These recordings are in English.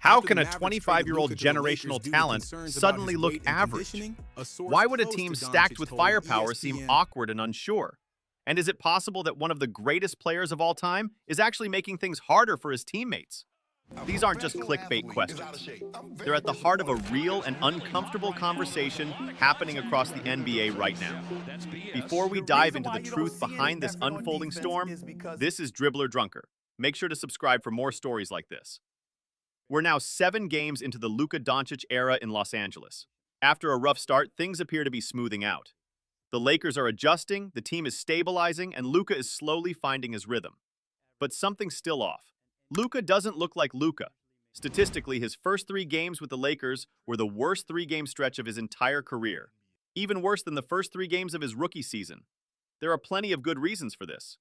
How can a 25-year-old generational talent suddenly look average? Why would a team stacked with firepower seem awkward and unsure? And is it possible that one of the greatest players of all time is actually making things harder for his teammates? These aren't just clickbait questions. They're at the heart of a real and uncomfortable conversation happening across the NBA right now. Before we dive into the truth behind this unfolding storm, this is Dribbler Drunker. Make sure to subscribe for more stories like this. We're now 7 games into the Luka Dončić era in Los Angeles. After a rough start, things appear to be smoothing out. The Lakers are adjusting, the team is stabilizing, and Luka is slowly finding his rhythm. But something's still off. Luka doesn't look like Luka. Statistically, his first 3 games with the Lakers were the worst 3-game stretch of his entire career. Even worse than the first 3 games of his rookie season. There are plenty of good reasons for this.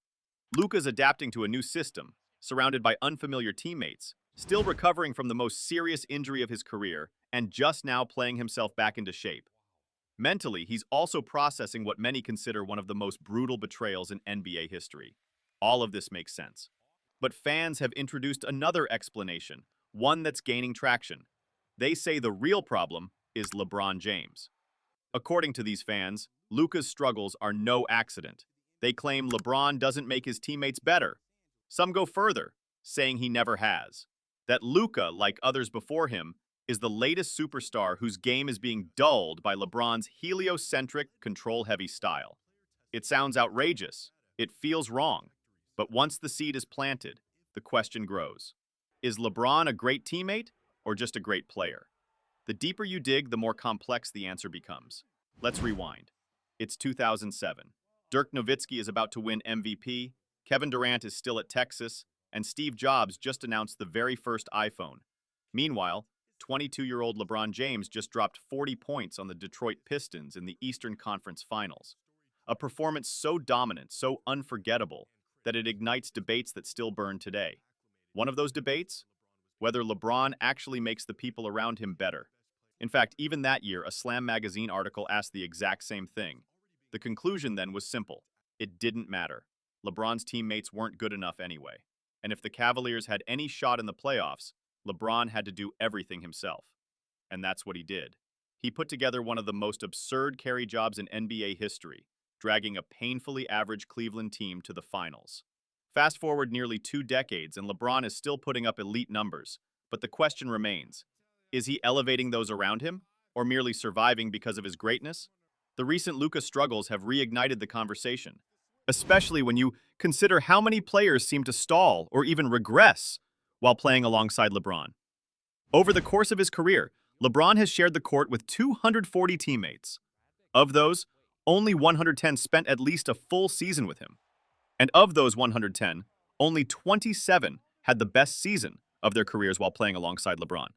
Luka's adapting to a new system, surrounded by unfamiliar teammates, still recovering from the most serious injury of his career, and just now playing himself back into shape. Mentally, he's also processing what many consider one of the most brutal betrayals in NBA history. All of this makes sense. But fans have introduced another explanation, one that's gaining traction. They say the real problem is LeBron James. According to these fans, Luka's struggles are no accident. They claim LeBron doesn't make his teammates better. Some go further, saying he never has. That Luka, like others before him, is the latest superstar whose game is being dulled by LeBron's heliocentric, control-heavy style. It sounds outrageous. It feels wrong. But once the seed is planted, the question grows. Is LeBron a great teammate or just a great player? The deeper you dig, the more complex the answer becomes. Let's rewind. It's 2007. Dirk Nowitzki is about to win MVP, Kevin Durant is still at Texas, and Steve Jobs just announced the very first iPhone. Meanwhile, 22-year-old LeBron James just dropped 40 points on the Detroit Pistons in the Eastern Conference Finals. A performance so dominant, so unforgettable, that it ignites debates that still burn today. One of those debates? Whether LeBron actually makes the people around him better. In fact, even that year, a Slam magazine article asked the exact same thing. The conclusion then was simple. It didn't matter. LeBron's teammates weren't good enough anyway. And if the Cavaliers had any shot in the playoffs, LeBron had to do everything himself. And that's what he did. He put together one of the most absurd carry jobs in NBA history, dragging a painfully average Cleveland team to the finals. Fast forward nearly 2 decades and LeBron is still putting up elite numbers. But the question remains, is he elevating those around him, or merely surviving because of his greatness? The recent Luka struggles have reignited the conversation, especially when you consider how many players seem to stall or even regress while playing alongside LeBron. Over the course of his career, LeBron has shared the court with 240 teammates. Of those, only 110 spent at least a full season with him. And of those 110, only 27 had the best season of their careers while playing alongside LeBron.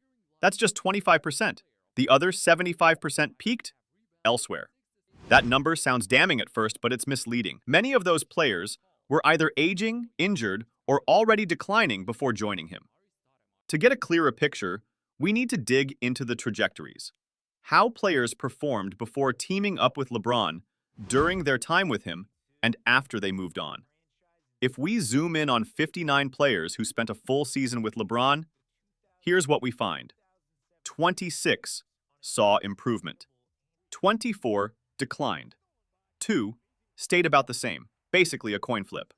That's just 25%. The other 75% peaked elsewhere. That number sounds damning at first, but it's misleading. Many of those players were either aging, injured, or already declining before joining him. To get a clearer picture, we need to dig into the trajectories. How players performed before teaming up with LeBron, during their time with him, and after they moved on. If we zoom in on 59 players who spent a full season with LeBron, here's what we find. 26 saw improvement. 24 declined. 2 stayed about the same, basically a coin flip.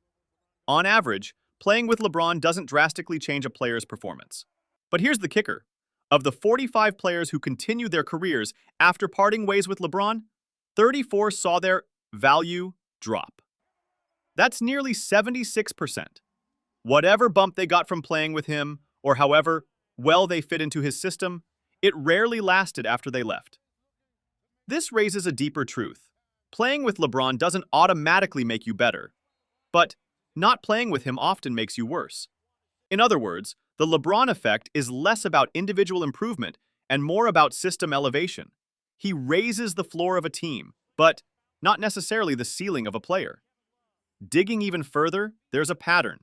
On average, playing with LeBron doesn't drastically change a player's performance. But here's the kicker. Of the 45 players who continued their careers after parting ways with LeBron, 34 saw their value drop. That's nearly 76%. Whatever bump they got from playing with him, or however well they fit into his system, it rarely lasted after they left. This raises a deeper truth. Playing with LeBron doesn't automatically make you better, but not playing with him often makes you worse. In other words, the LeBron effect is less about individual improvement and more about system elevation. He raises the floor of a team, but not necessarily the ceiling of a player. Digging even further, there's a pattern.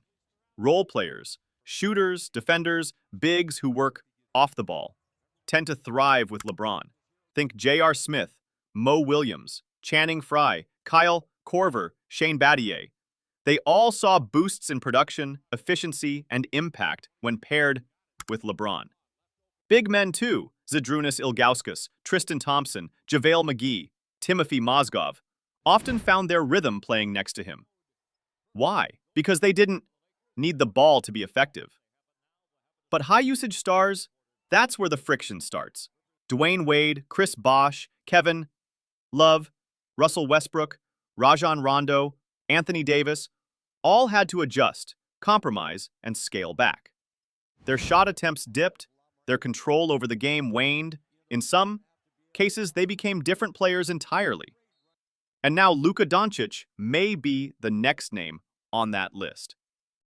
Role players, shooters, defenders, bigs who work off the ball, tend to thrive with LeBron. Think J.R. Smith, Mo Williams, Channing Frye, Kyle Korver, Shane Battier. They all saw boosts in production, efficiency, and impact when paired with LeBron. Big men too, Zydrunas Ilgauskas, Tristan Thompson, JaVale McGee, Timothy Mozgov, often found their rhythm playing next to him. Why? Because they didn't need the ball to be effective. But high-usage stars, that's where the friction starts. Dwayne Wade, Chris Bosh, Kevin Love, Russell Westbrook, Rajon Rondo, Anthony Davis, all had to adjust, compromise, and scale back. Their shot attempts dipped, their control over the game waned. In some cases, they became different players entirely. And now Luka Dončić may be the next name on that list.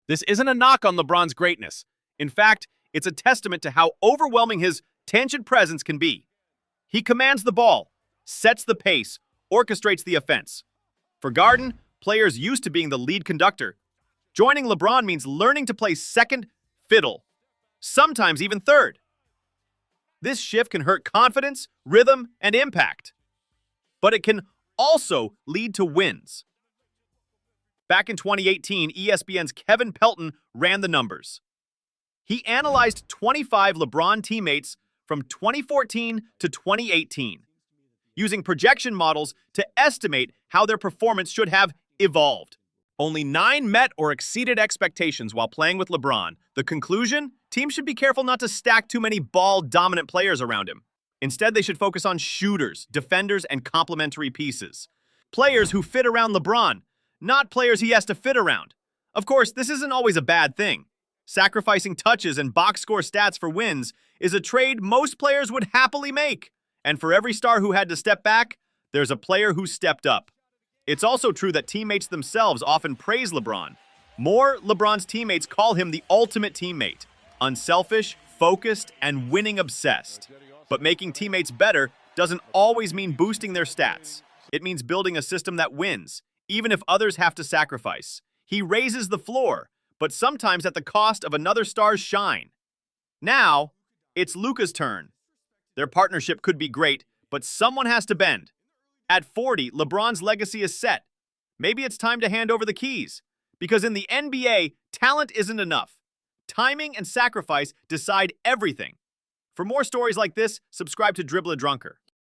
This isn't a knock on LeBron's greatness. In fact, it's a testament to how overwhelming his tangent presence can be. He commands the ball, sets the pace, orchestrates the offense. For Garden, players used to being the lead conductor. Joining LeBron means learning to play second fiddle, sometimes even third. This shift can hurt confidence, rhythm, and impact. But it can also lead to wins. Back in 2018, ESPN's Kevin Pelton ran the numbers. He analyzed 25 LeBron teammates from 2014 to 2018, using projection models to estimate how their performance should have evolved. Only 9 met or exceeded expectations while playing with LeBron. The conclusion? Teams should be careful not to stack too many ball-dominant players around him. Instead, they should focus on shooters, defenders, and complementary pieces. Players who fit around LeBron, not players he has to fit around. Of course, this isn't always a bad thing. Sacrificing touches and box score stats for wins is a trade most players would happily make. And for every star who had to step back, there's a player who stepped up. It's also true that teammates themselves often praise LeBron. More, LeBron's teammates call him the ultimate teammate. Unselfish, focused, and winning-obsessed. But making teammates better doesn't always mean boosting their stats. It means building a system that wins, even if others have to sacrifice. He raises the floor, but sometimes at the cost of another star's shine. Now, it's Luka's turn. Their partnership could be great, but someone has to bend. At 40, LeBron's legacy is set. Maybe it's time to hand over the keys. Because in the NBA, talent isn't enough. Timing and sacrifice decide everything. For more stories like this, subscribe to Dribble a Drunker.